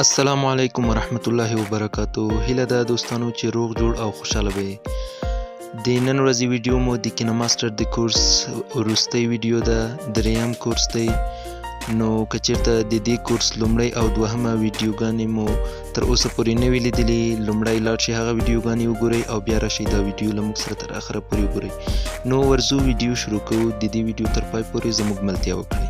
السلام علیکم ورحمت الله وبرکاتو. هیله ده دوستانو چې روغ جوړ او خوشاله وي. د نن ورځې ویډیو مو د کینماستر د کورس وروستی ویډیو ده، دریم کورس دی. نو که چېرته د دې کورس لومړی او دوهمه ویډیوګانې مو تر اوسه پورې نه وي لیدلي، لومړی لاړ شئ هغه ویډیوګانې وګورئ او بیا راشئ دا ویډیو له موږ سره تر اخره پورې وګورئ. نو ورځو ویډیو شروع کوو. د دې ویډیو تر پای پورې زموږ ملتیا وکړئ.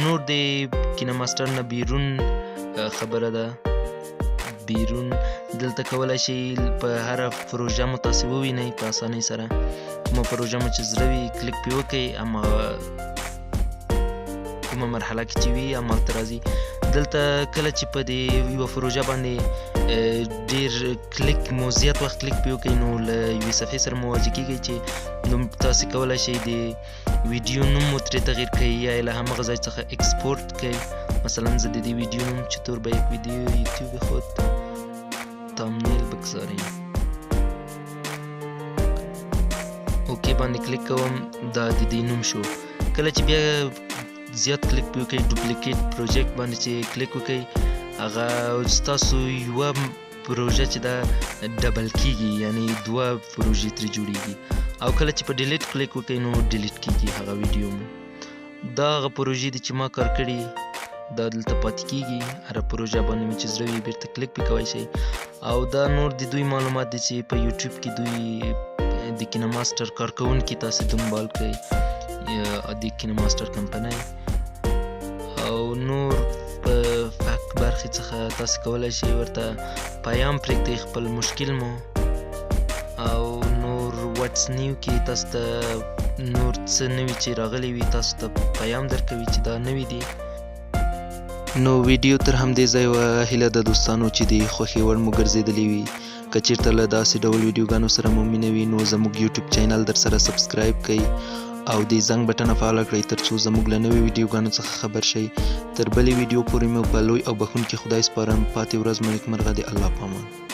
نور د کینماستر نه بیرون خبره ده. بیرون دلته کولی شئ په هره پروژه مو تاسې ووینئ په اسانۍ سره. کومه پروژه مو چې زړه وي کلیک پرې وکئ، کومه مرحله کې چې وي همالته راځي. دلته کله چې په دې یوه پروژه باندې ډېر کلیک مو زیات وخت کلیک پرې وکئ، نو له یوې صفحې سره مواجه کیږئ چې نو تاسې کولی شئ د ویډیو نوم مو ترې تغییر کړئ یا یې له همغه ځای څخه ایکسپورټ کړئ. مثلا زه د دې ویډیو نوم چطور به یک ویدیو یوتیوب خود تامنیل بگذاریم اوکې باندې کلیک کوم، دا د دې نوم شو. کله چې بیا زیات کلیک پرې وکړئ، ډوپلیکیټ پروجیکټ باندې چې کلیک وکړئ، هغه ستاسو یوه پروژه چې ده ډبل کیږي، یعنی دوه پروژې ترې جوړیږي. او کله چې په ډیلیټ کلیک وکړئ نو ډیلیټ کیږي هغه ویډیو مو. دا هغه پروژې دي چې ما کار کړي، دا دلته پاتې کیږي. هره پروژه باندې مې چې زړه وي بیرته کلیک پرې کولی شئ. او دا نور د دوی معلومات دي چې په یوټیوب کې دوی د کینماستر کارکوونکي تاسې دنبال کړئ، د کینماستر کمپنۍ. او نور په فک برخې څخه تاسې کولی شئ ورته پیام پرېږدئ خپل مشکل مو. او نور واټس نیو کې تاسو ته نور څه نوي چې راغلي وي تاسو ته پیام درکوي چې دا نوي دي. نو ویډیو تر همدې ځای وه. هیله ده دوستانو چې د خوښې وړ مو ګرځېدلې وي. که چېرته له داسې ډول ویډیوګانو سره مو مینه وي نو زموږ یوټیوب چینل در سره سبسکرایب کړئ او د زنګ بټنه فعاله کړئ تر څو زموږ له نوې ویډیوګانو څخه خبر شئ. تر بلې ویډیو پورې مو په لوی او بخښونکي خدای سپارم. پاتې ورځ مو نیکمرغه. د الله په امان.